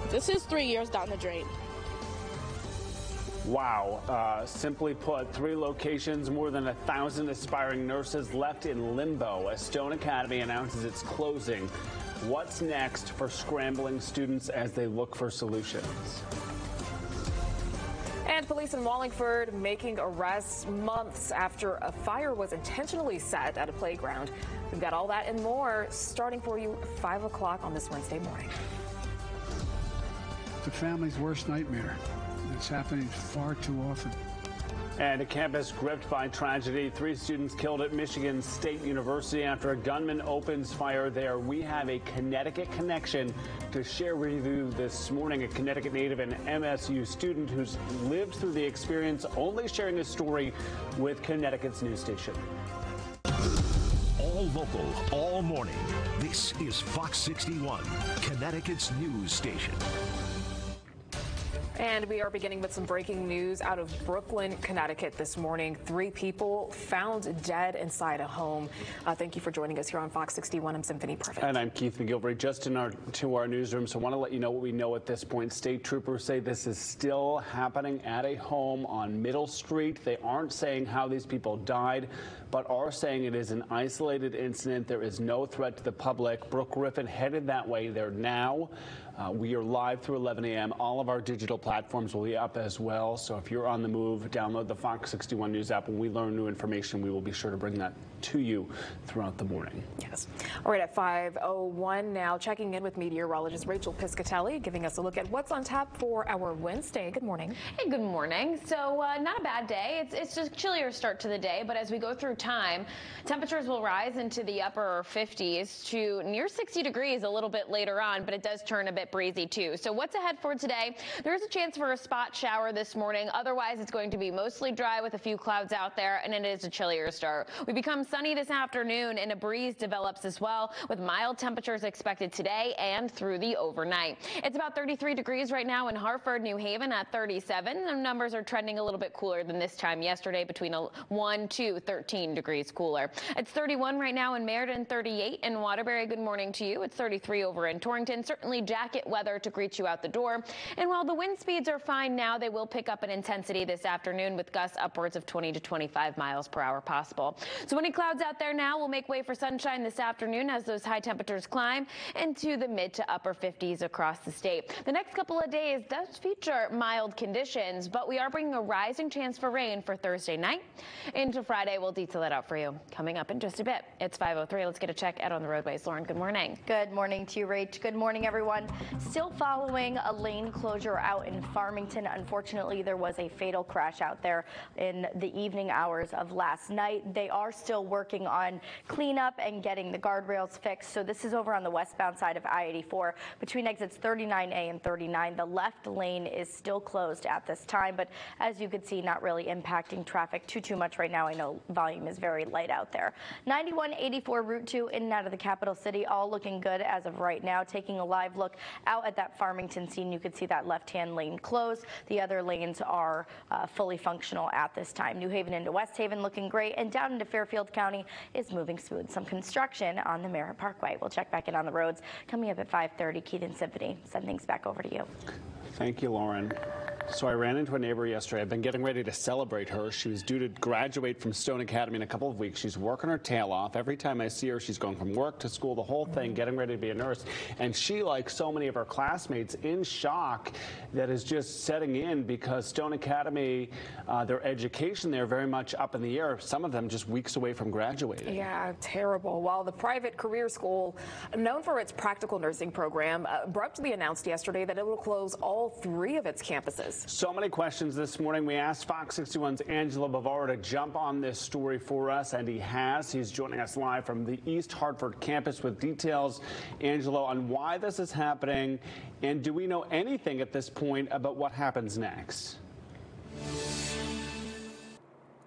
This is 3 years down the drain. Wow. Simply put, 3 locations, more than 1,000 aspiring nurses left in limbo as Stone Academy announces it's closing. What's next for scrambling students as they look for solutions? And police in Wallingford making arrests months after a fire was intentionally set at a playground. We've got all that and more starting for you at 5 o'clock on this Wednesday morning. The family's worst nightmare. It's happening far too often. And a campus gripped by tragedy. 3 students killed at Michigan State University after a gunman opens fire there. We have a Connecticut connection to share with you this morning. A Connecticut native and MSU student who's lived through the experience, only sharing his story with Connecticut's news station. All local, all morning. This is Fox 61, Connecticut's news station. And we are beginning with some breaking news out of Brooklyn, Connecticut this morning. 3 people found dead inside a home. Thank you for joining us here on Fox 61. I'm Symphony Perfect. And I'm Keith McGilvery, just to our newsroom. So I want to let you know what we know at this point. State troopers say this is still happening at a home on Middle Street. They aren't saying how these people died, but are saying it is an isolated incident. There is no threat to the public. Brooke Griffin headed that way there now. We are live through 11 a.m. All of our digital platforms will be up as well. So if you're on the move, download the Fox 61 News app. When we learn new information, we will be sure to bring that to you throughout the morning. Yes. All right, at 5:01 now, checking in with meteorologist Rachel Piscatelli, giving us a look at what's on tap for our Wednesday. Good morning. Hey, good morning. So not a bad day. It's just a chillier start to the day, but as we go through time, temperatures will rise into the upper 50s to near 60 degrees a little bit later on, but it does turn a bit breezy too. So what's ahead for today? There is a chance for a spot shower this morning. Otherwise, it's going to be mostly dry with a few clouds out there, and it is a chillier start. We become sunny this afternoon, and a breeze develops as well, with mild temperatures expected today and through the overnight. It's about 33 degrees right now in Hartford, New Haven at 37. The numbers are trending a little bit cooler than this time yesterday, between 1 to 13 degrees cooler. It's 31 right now in Meriden, 38 in Waterbury. Good morning to you. It's 33 over in Torrington. Certainly jacket weather to greet you out the door. And while the wind speeds are fine now, they will pick up in intensity this afternoon with gusts upwards of 20 to 25 miles per hour possible. So any clouds out there now will make way for sunshine this afternoon as those high temperatures climb into the mid to upper 50s across the state. The next couple of days does feature mild conditions, but we are bringing a rising chance for rain for Thursday night into Friday. We'll detail it out for you coming up in just a bit. It's 5:03. Let's get a check out on the roadways. Lauren, good morning. Good morning to you, Rach. Good morning, everyone. Still following a lane closure out in Farmington. Unfortunately, there was a fatal crash out there in the evening hours of last night. They are still working on cleanup and getting the guardrails fixed. So this is over on the westbound side of I-84 between exits 39A and 39. The left lane is still closed at this time, but as you can see, not really impacting traffic too much right now. I know volume is very light out there. 91, 84, Route 2 in and out of the capital city, all looking good as of right now. Taking a live look out at that Farmington scene, you can see that left-hand lane closed. The other lanes are fully functional at this time. New Haven into West Haven looking great, and down into Fairfield County is moving smooth. Some construction on the Merritt Parkway. We'll check back in on the roads coming up at 5:30. Keith and Symphony, send things back over to you. Thank you, Lauren. So I ran into a neighbor yesterday. I've been getting ready to celebrate her. She was due to graduate from Stone Academy in a couple of weeks. She's working her tail off. Every time I see her, she's going from work to school, the whole thing, getting ready to be a nurse. And she, like so many of her classmates, in shock that is just setting in because Stone Academy, their education there very much up in the air. Some of them just weeks away from graduating. Yeah, terrible. While the private career school, known for its practical nursing program, abruptly announced yesterday that it will close all 3 of its campuses. So many questions this morning. We asked Fox 61's Angelo Bavaro to jump on this story for us, and he has. He's joining us live from the East Hartford campus with details, Angelo, on why this is happening, and do we know anything at this point about what happens next?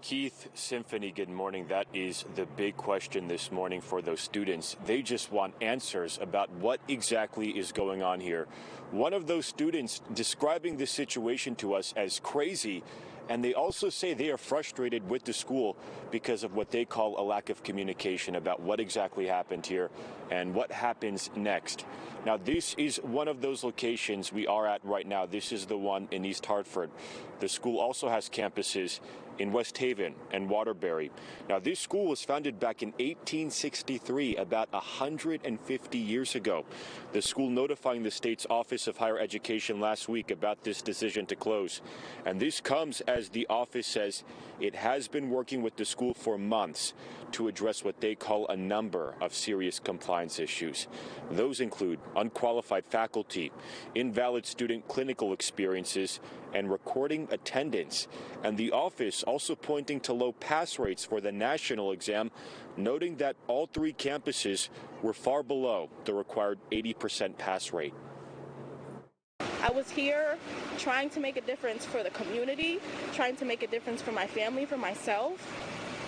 Keith, Symphony, good morning. That is the big question this morning for those students. They just want answers about what exactly is going on here. One of those students describing the situation to us as crazy And they also say they are frustrated with the school because of what they call a lack of communication about what exactly happened here and what happens next. Now, this is one of those locations we are at right now. This is the one in East Hartford. The school also has campuses in West Haven and Waterbury. Now, this school was founded back in 1863, about 150 years ago. The school notifying the state's Office of Higher Education last week about this decision to close. And this comes as the office says it has been working with the school for months to address what they call a number of serious compliance issues. Those include unqualified faculty, invalid student clinical experiences, and recording attendance. And the office also pointing to low pass rates for the national exam, noting that all three campuses were far below the required 80% pass rate. I was here trying to make a difference for the community, trying to make a difference for my family, for myself,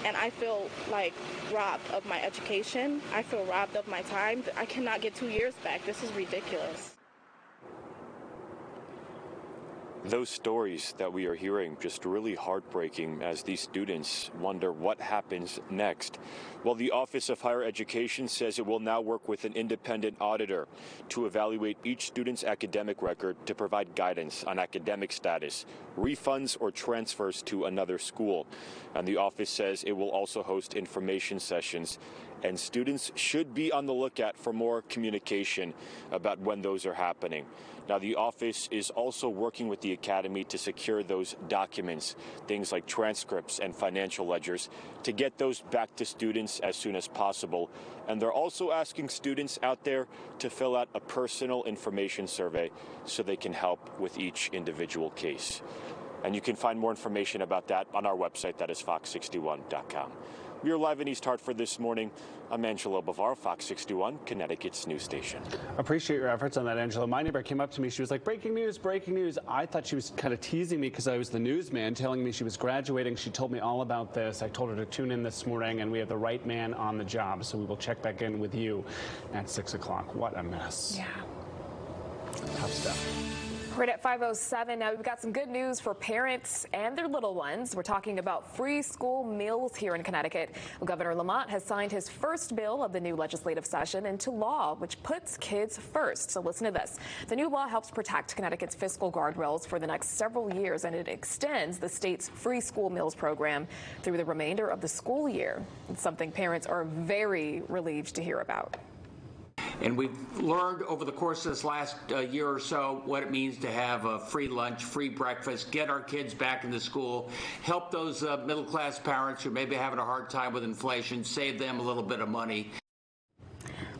and I feel like robbed of my education. I feel robbed of my time. I cannot get 2 years back. This is ridiculous. Those stories that we are hearing just really heartbreaking as these students wonder what happens next. Well, the Office of Higher Education says it will now work with an independent auditor to evaluate each student's academic record to provide guidance on academic status, refunds, or transfers to another school. And the office says it will also host information sessions, and students should be on the lookout for more communication about when those are happening. Now, the office is also working with the academy to secure those documents, things like transcripts and financial ledgers, to get those back to students as soon as possible. And they're also asking students out there to fill out a personal information survey so they can help with each individual case. And you can find more information about that on our website, that is fox61.com. We are live in East Hartford this morning. I'm Angelo Bavar, Fox 61, Connecticut's news station. Appreciate your efforts on that, Angela. My neighbor came up to me. She was like, breaking news, breaking news. I thought she was kind of teasing me because I was the newsman, telling me she was graduating. She told me all about this. I told her to tune in this morning, and we have the right man on the job. So we will check back in with you at 6 o'clock. What a mess. Yeah. Tough stuff. Right at 5:07 now, we've got some good news for parents and their little ones. We're talking about free school meals here in Connecticut. Governor Lamont has signed his first bill of the new legislative session into law, which puts kids first. So listen to this. The new law helps protect Connecticut's fiscal guardrails for the next several years, and it extends the state's free school meals program through the remainder of the school year. It's something parents are very relieved to hear about. And we've learned over the course of this last year or so what it means to have a free lunch, free breakfast, get our kids back into school, help those middle-class parents who may be having a hard time with inflation, save them a little bit of money.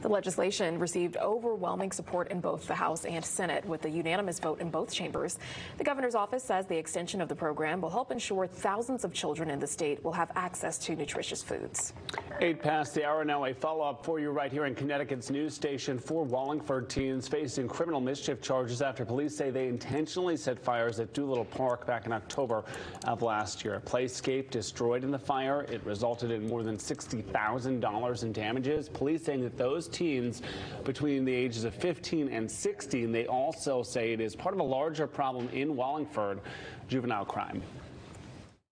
The legislation received overwhelming support in both the House and Senate, with a unanimous vote in both chambers. The governor's office says the extension of the program will help ensure thousands of children in the state will have access to nutritious foods. 8 past the hour now. A follow-up for you right here in Connecticut's news station. 4 Wallingford teens facing criminal mischief charges after police say they intentionally set fires at Doolittle Park back in October of last year. A playscape destroyed in the fire. It resulted in more than $60,000 in damages. Police saying that those teens between the ages of 15 and 16, they also say it is part of a larger problem in Wallingford, juvenile crime.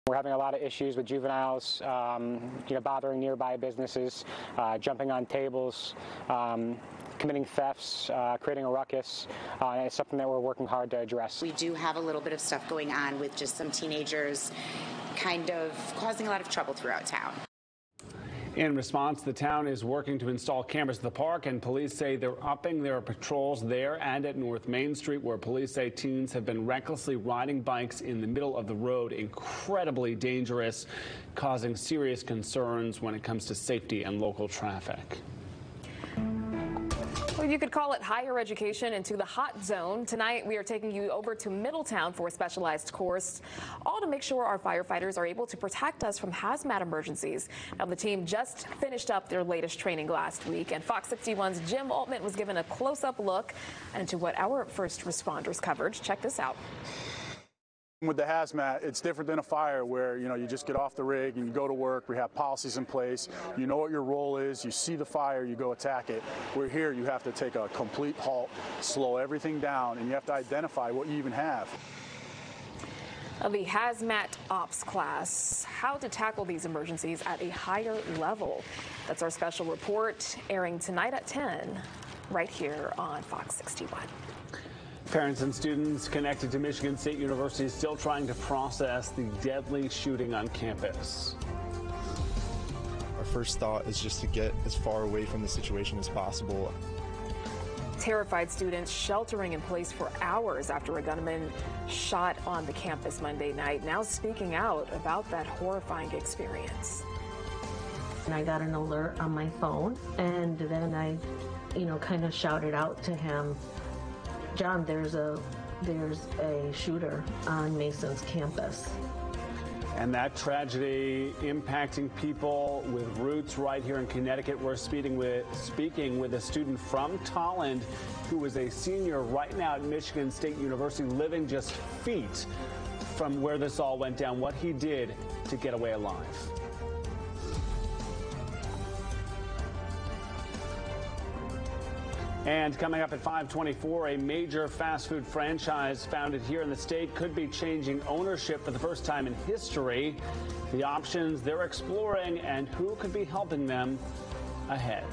We're having a lot of issues with juveniles, bothering nearby businesses, jumping on tables, committing thefts, creating a ruckus. It's something that we're working hard to address. We do have a little bit of stuff going on with just some teenagers kind of causing a lot of trouble throughout town. In response, the town is working to install cameras at the park, and police say they're upping their patrols there and at North Main Street, where police say teens have been recklessly riding bikes in the middle of the road. Incredibly dangerous, causing serious concerns when it comes to safety and local traffic. Well, you could call it higher education into the hot zone. Tonight, we are taking you over to Middletown for a specialized course, all to make sure our firefighters are able to protect us from hazmat emergencies. Now, the team just finished up their latest training last week, and Fox 61's Jim Altman was given a close-up look into what our first responders covered. Check this out. With the hazmat, it's different than a fire where, you just get off the rig and you go to work. We have policies in place. You know what your role is. You see the fire, you go attack it. We're here, you have to take a complete halt, slow everything down, and you have to identify what you even have. The hazmat ops class, how to tackle these emergencies at a higher level. That's our special report airing tonight at 10 right here on Fox 61. Parents and students connected to Michigan State University still trying to process the deadly shooting on campus. Our first thought is just to get as far away from the situation as possible. Terrified students sheltering in place for hours after a gunman shot on the campus Monday night, now speaking out about that horrifying experience. And I got an alert on my phone, and then I, kind of shouted out to him, John, there's a shooter on Mason's campus. And that tragedy impacting people with roots right here in Connecticut. We're speaking with a student from Tolland who is a senior right now at Michigan State University, living just feet from where this all went down, what he did to get away alive. And coming up at 5:24, a major fast food franchise founded here in the state could be changing ownership for the first time in history. The options they're exploring and who could be helping them ahead.